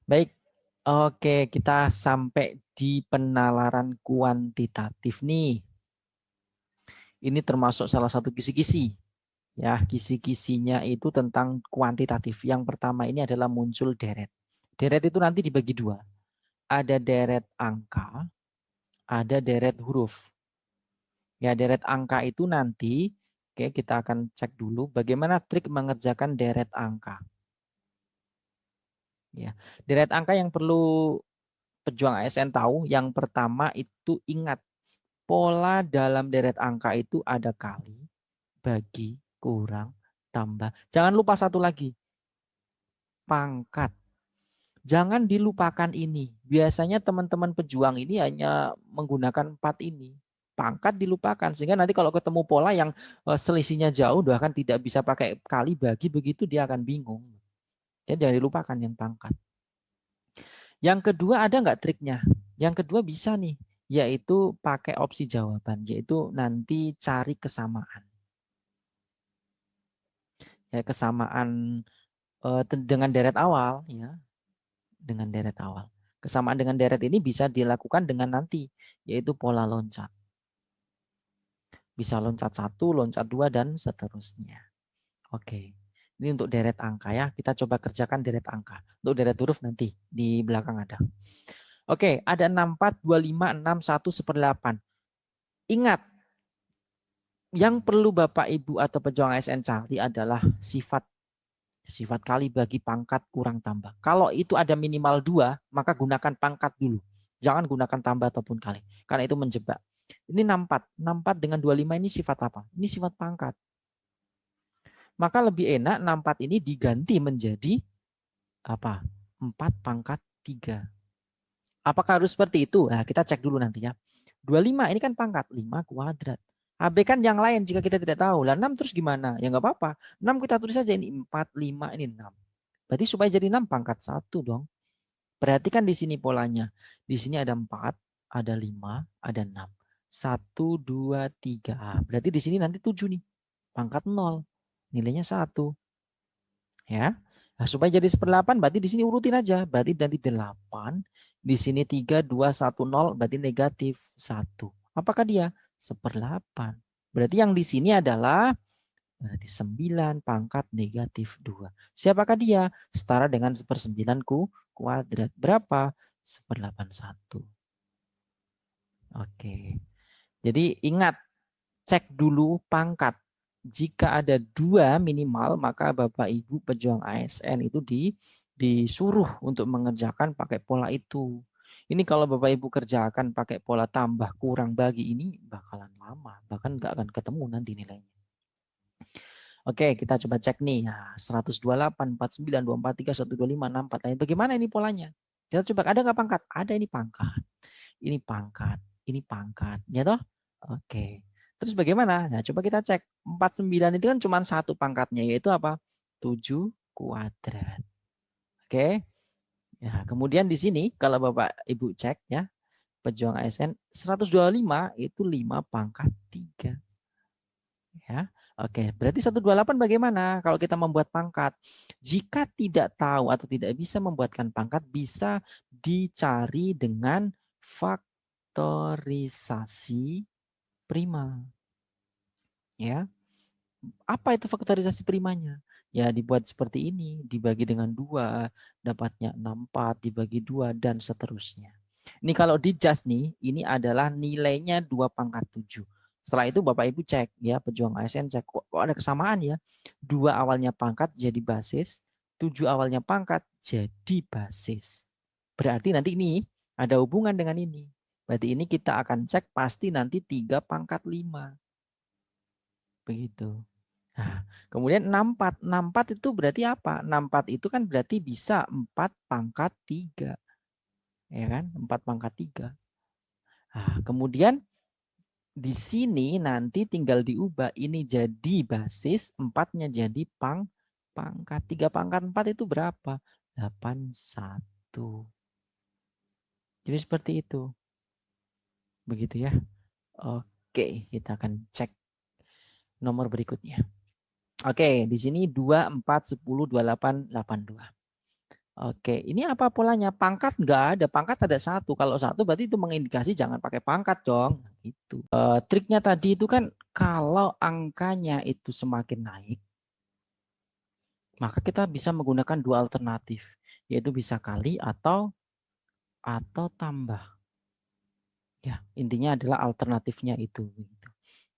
Baik, oke, kita sampai di penalaran kuantitatif nih. Ini termasuk salah satu kisi-kisi. Ya, kisi-kisinya itu tentang kuantitatif. Yang pertama ini adalah muncul deret. Deret itu nanti dibagi dua. Ada deret angka, ada deret huruf. Ya, deret angka itu nanti, oke, kita akan cek dulu bagaimana trik mengerjakan deret angka. Ya, deret angka yang perlu pejuang ASN tahu, yang pertama itu ingat pola dalam deret angka itu ada kali, bagi, kurang, tambah. Jangan lupa satu lagi, pangkat. Jangan dilupakan ini. Biasanya teman-teman pejuang ini hanya menggunakan 4 ini. Pangkat dilupakan. Sehingga nanti kalau ketemu pola yang selisihnya jauh, bahkan tidak bisa pakai kali bagi, begitu dia akan bingung. Jadi jangan dilupakan yang pangkat. Yang kedua ada nggak triknya? Yang kedua bisa nih, yaitu pakai opsi jawaban, yaitu nanti cari kesamaan. Ya, kesamaan dengan deret awal, ya, dengan deret awal. Kesamaan dengan deret ini bisa dilakukan dengan nanti, yaitu pola loncat. Bisa loncat 1, loncat 2, dan seterusnya. Oke, ini untuk deret angka ya. Kita coba kerjakan deret angka. Untuk deret huruf nanti di belakang ada. Oke, ada 64, 25, 6, 1, 1/8. Ingat, yang perlu Bapak, Ibu, atau pejuang ASN cari adalah sifat kali bagi pangkat kurang tambah. Kalau itu ada minimal 2, maka gunakan pangkat dulu. Jangan gunakan tambah ataupun kali. Karena itu menjebak. Ini 64. 64 dengan 25 ini sifat apa? Ini sifat pangkat. Maka lebih enak 64 ini diganti menjadi apa? 4 pangkat 3. Apakah harus seperti itu? Nah, kita cek dulu nanti ya. 25 ini kan pangkat 5 kuadrat. AB kan yang lain jika kita tidak tahu. Lah 6 terus gimana? Ya nggak apa-apa. 6 kita tulis saja ini 4, 5, ini 6. Berarti supaya jadi 6 pangkat 1 dong. Perhatikan di sini polanya. Di sini ada 4, ada 5, ada 6. 1, 2, 3. Berarti di sini nanti 7 nih. Pangkat 0. Nilainya 1. Ya. Nah, supaya jadi 1/8 berarti di sini urutin aja. Berarti nanti 8, di sini 3, 2, 1, 0 berarti negatif 1. Apakah dia? 1/8. Berarti yang di sini adalah berarti 9 pangkat negatif 2. Siapakah dia? Setara dengan 1/9 kuadrat. Berapa? 1/81. Oke. Jadi ingat, cek dulu pangkat. Jika ada 2 minimal, maka Bapak Ibu pejuang ASN itu disuruh untuk mengerjakan pakai pola itu. Ini kalau Bapak Ibu kerjakan pakai pola tambah kurang bagi ini bakalan lama, bahkan nggak akan ketemu nanti nilainya. Oke, kita coba cek nih. Nah, 128, 49, 243, 125, 64. Nah, bagaimana ini polanya? Kita coba, ada nggak pangkat? Ada, ini pangkat. Ini pangkat. Ini pangkat. Ya toh? Oke. Terus bagaimana? Nah, coba kita cek. 49 itu kan cuma satu pangkatnya, yaitu apa? 7 kuadrat. Oke. Ya, kemudian di sini kalau Bapak Ibu cek ya, pejuang ASN 125 itu 5 pangkat 3. Ya. Oke, berarti 128 bagaimana kalau kita membuat pangkat? Jika tidak tahu atau tidak bisa membuatkan pangkat, bisa dicari dengan faktorisasi prima. Ya. Apa itu faktorisasi primanya? Ya dibuat seperti ini, dibagi dengan 2, dapatnya 64, dibagi 2, dan seterusnya. Ini kalau di just nih, ini adalah nilainya 2 pangkat 7. Setelah itu Bapak Ibu cek, ya pejuang ASN cek, kok ada kesamaan ya? 2 awalnya pangkat jadi basis, 7 awalnya pangkat jadi basis. Berarti nanti ini ada hubungan dengan ini. Berarti ini kita akan cek pasti nanti 3 pangkat 5. Begitu. Nah, kemudian 64. 64 itu berarti apa? 64 itu kan berarti bisa 4 pangkat 3. Ya kan? 4 pangkat 3. Nah, kemudian di sini nanti tinggal diubah. Ini jadi basis, 4-nya jadi pangkat. 3 pangkat 4 itu berapa? 81. Jadi seperti itu. Begitu ya. Oke, kita akan cek nomor berikutnya. Oke, di sini 2, 4, 10, 28, 82. Oke, ini apa polanya? Pangkat nggak ada, pangkat ada satu. Kalau satu berarti itu mengindikasi jangan pakai pangkat dong. Gitu. Triknya tadi itu kan kalau angkanya itu semakin naik, maka kita bisa menggunakan dua alternatif, yaitu bisa kali atau tambah. Ya, intinya adalah alternatifnya itu. Gitu.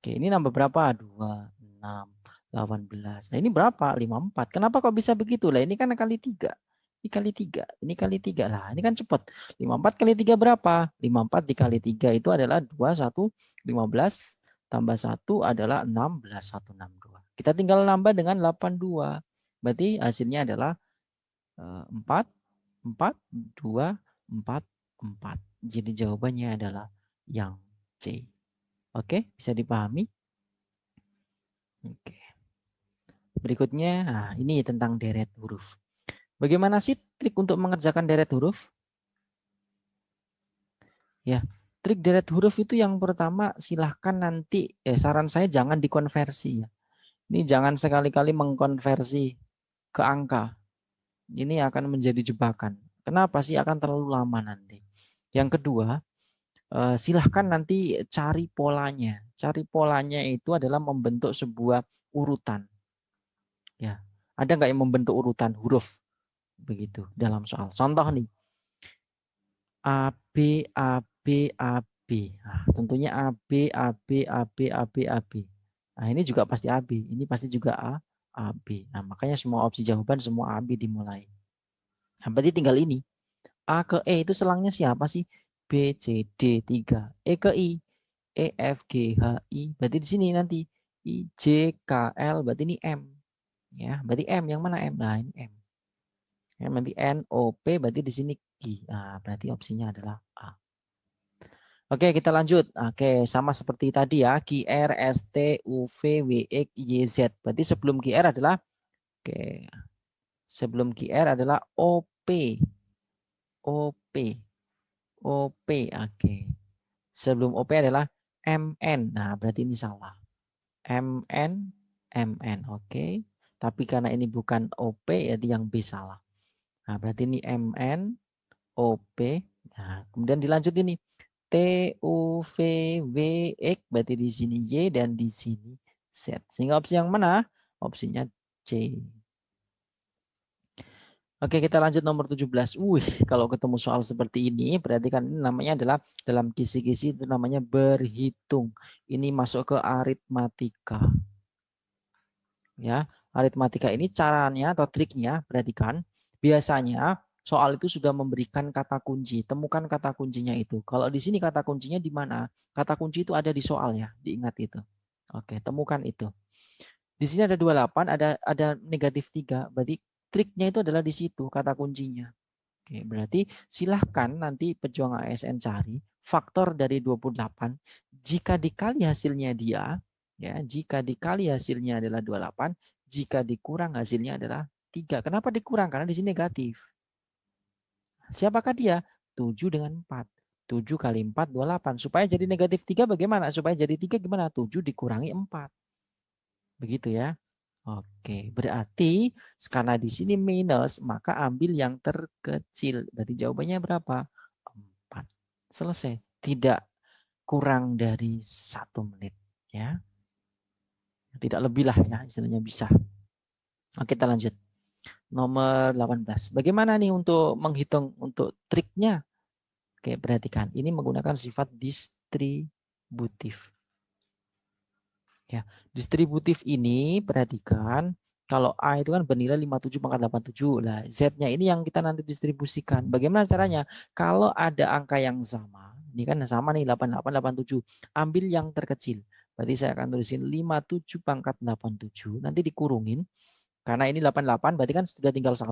Oke, ini nambah berapa? 2, 6, 18. Nah, ini berapa? 54. Kenapa kok bisa begitu? Lah, ini kan kali 3. Ini kali 3. Ini kali 3. Lah, ini kan cepat. 54 kali 3 berapa? 54 dikali 3 itu adalah 21, 15 tambah 1 adalah 16, 162. Kita tinggal nambah dengan 82. Berarti hasilnya adalah 4, 4, 2, 4, 4. Jadi jawabannya adalah yang C. Oke, bisa dipahami? Oke. Berikutnya, nah ini tentang deret huruf. Bagaimana sih trik untuk mengerjakan deret huruf? Ya, trik deret huruf itu yang pertama silahkan nanti, saran saya jangan dikonversi ya. Ini jangan sekali-kali mengkonversi ke angka. Ini akan menjadi jebakan. Kenapa sih? Akan terlalu lama nanti. Yang kedua, silahkan nanti cari polanya. Cari polanya itu adalah membentuk sebuah urutan. Ya, ada nggak yang membentuk urutan huruf begitu dalam soal? Contoh nih, A B A B A B. Nah, tentunya A B A B A B A B A B. Nah, ini juga pasti A B. Ini pasti juga A B. Nah, makanya semua opsi jawaban semua A B dimulai. Nah, berarti tinggal ini. A ke E itu selangnya siapa sih? B C D 3. E ke I. E F G H I. Berarti di sini nanti I J K L berarti ini M. Ya, berarti M yang mana M? Nah, ini M. Ya, nanti N O P berarti di sini Q. Nah, berarti opsinya adalah A. Oke, kita lanjut. Oke, sama seperti tadi ya. QR, ST, UV, WX, YZ. Berarti sebelum QR adalah oke. Sebelum QR adalah OP. OP. OP. Oke. Sebelum OP adalah MN. Nah, berarti ini salah. MN, MN. Oke. Tapi karena ini bukan OP, jadi yang B salah. Nah, berarti ini MN, OP. Nah, kemudian dilanjut ini. T, U, V, W, X. Berarti di sini Y dan di sini Z. Sehingga opsi yang mana? Opsinya C. Oke, kita lanjut nomor 17. Kalau ketemu soal seperti ini, berarti kan ini namanya adalah dalam kisi-kisi itu namanya berhitung. Ini masuk ke aritmatika. Ya, aritmatika ini caranya atau triknya, perhatikan. Biasanya soal itu sudah memberikan kata kunci. Temukan kata kuncinya itu. Kalau di sini kata kuncinya di mana? Kata kunci itu ada di soal ya, diingat itu. Oke, temukan itu. Di sini ada 28, ada negatif 3. Berarti triknya itu adalah di situ kata kuncinya. Oke, berarti silahkan nanti pejuang ASN cari faktor dari 28. Jika dikali hasilnya dia, ya, jika dikali hasilnya adalah 28, jika dikurang hasilnya adalah 3. Kenapa dikurang? Karena di sini negatif. Siapakah dia? 7 dengan 4. 7 kali 4, 28. Supaya jadi negatif 3 bagaimana? Supaya jadi 3 gimana? 7 dikurangi 4. Begitu ya. Oke, berarti karena di sini minus, maka ambil yang terkecil. Berarti jawabannya berapa? 4. Selesai. Tidak kurang dari 1 menit. Ya. Tidak lebih lah ya, istilahnya bisa. Oke, kita lanjut. Nomor 18. Bagaimana nih untuk menghitung untuk triknya? Oke, perhatikan. Ini menggunakan sifat distributif. Ya, distributif ini perhatikan kalau A itu kan bernilai 57 pangkat 87. Lah, Z-nya ini yang kita nanti distribusikan. Bagaimana caranya? Kalau ada angka yang sama, ini kan sama nih 88 87. Ambil yang terkecil. Berarti saya akan tulisin 57 pangkat 87. Nanti dikurungin karena ini 88 berarti kan sudah tinggal 1.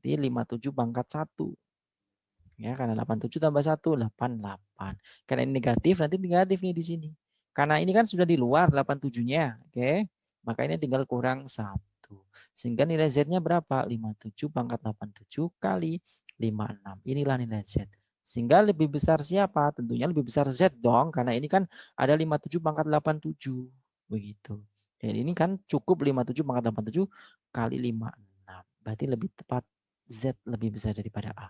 Berarti 57 pangkat 1. Ya, karena 87 tambah 1, 88. Karena ini negatif, nanti negatif nih di sini. Karena ini kan sudah di luar 87-nya. Oke. Maka ini tinggal kurang 1. Sehingga nilai Z-nya berapa? 57 pangkat 87 kali 56. Inilah nilai Z. Sehingga lebih besar siapa? Tentunya lebih besar Z dong. Karena ini kan ada 57 pangkat 87. Begitu. Jadi ini kan cukup 57 pangkat 87 kali 56. Berarti lebih tepat Z lebih besar daripada A.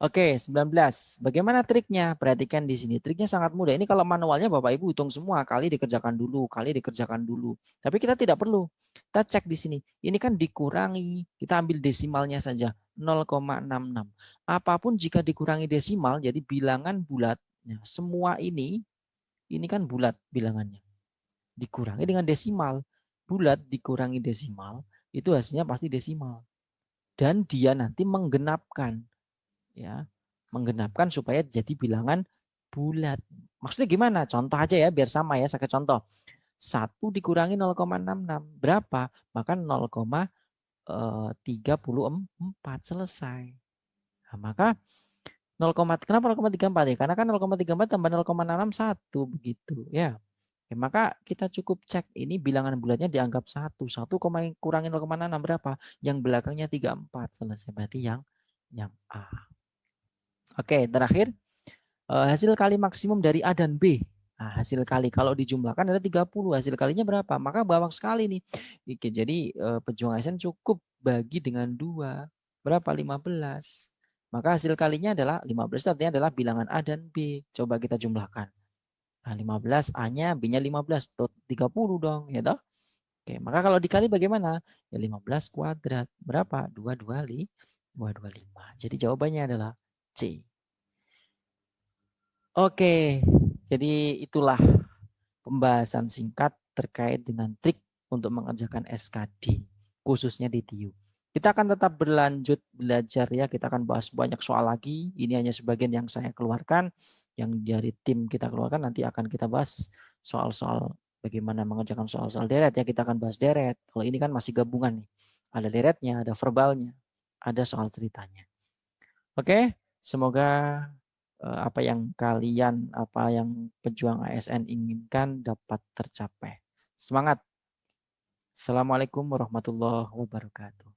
Oke, 19. Bagaimana triknya? Perhatikan di sini. Triknya sangat mudah. Ini kalau manualnya Bapak Ibu hitung semua. Kali dikerjakan dulu, kali dikerjakan dulu. Tapi kita tidak perlu. Kita cek di sini. Ini kan dikurangi. Kita ambil desimalnya saja. 0,66. Apapun jika dikurangi desimal, jadi bilangan bulat. Semua ini kan bulat bilangannya. Dikurangi dengan desimal. Bulat dikurangi desimal, itu hasilnya pasti desimal. Dan dia nanti menggenapkan. Ya, menggenapkan supaya jadi bilangan bulat. Maksudnya gimana? Contoh aja ya biar sama ya, saya contoh. 1 dikurangi 0,66 berapa? Maka 0,34 selesai. Nah, maka 0, kenapa 0,34 ya? Karena kan 0,34 tambah 0,66 1 begitu ya. Oke, maka kita cukup cek ini bilangan bulatnya dianggap 1. 1, kurangi 0,66 berapa? Yang belakangnya 34 selesai. Berarti yang A. Oke, terakhir hasil kali maksimum dari A dan B. Nah, hasil kali kalau dijumlahkan ada 30, hasil kalinya berapa? Maka banyak sekali nih. Oke, jadi pejuang ASN cukup bagi dengan 2. Berapa? 15. Maka hasil kalinya adalah 15, artinya adalah bilangan A dan B. Coba kita jumlahkan. Nah, 15 A-nya, B-nya 15, 30 dong, ya toh? Oke, maka kalau dikali bagaimana? Ya 15 kuadrat. Berapa? 225. Jadi jawabannya adalah C. Oke, jadi itulah pembahasan singkat terkait dengan trik untuk mengerjakan SKD, khususnya di TIU. Kita akan tetap berlanjut belajar ya, kita akan bahas banyak soal lagi. Ini hanya sebagian yang saya keluarkan, yang dari tim kita keluarkan, nanti akan kita bahas soal-soal bagaimana mengerjakan soal-soal deret ya, kita akan bahas deret. Kalau ini kan masih gabungan nih, ada deretnya, ada verbalnya, ada soal ceritanya. Oke, semoga apa yang pejuang ASN inginkan dapat tercapai. Semangat. Assalamualaikum warahmatullahi wabarakatuh.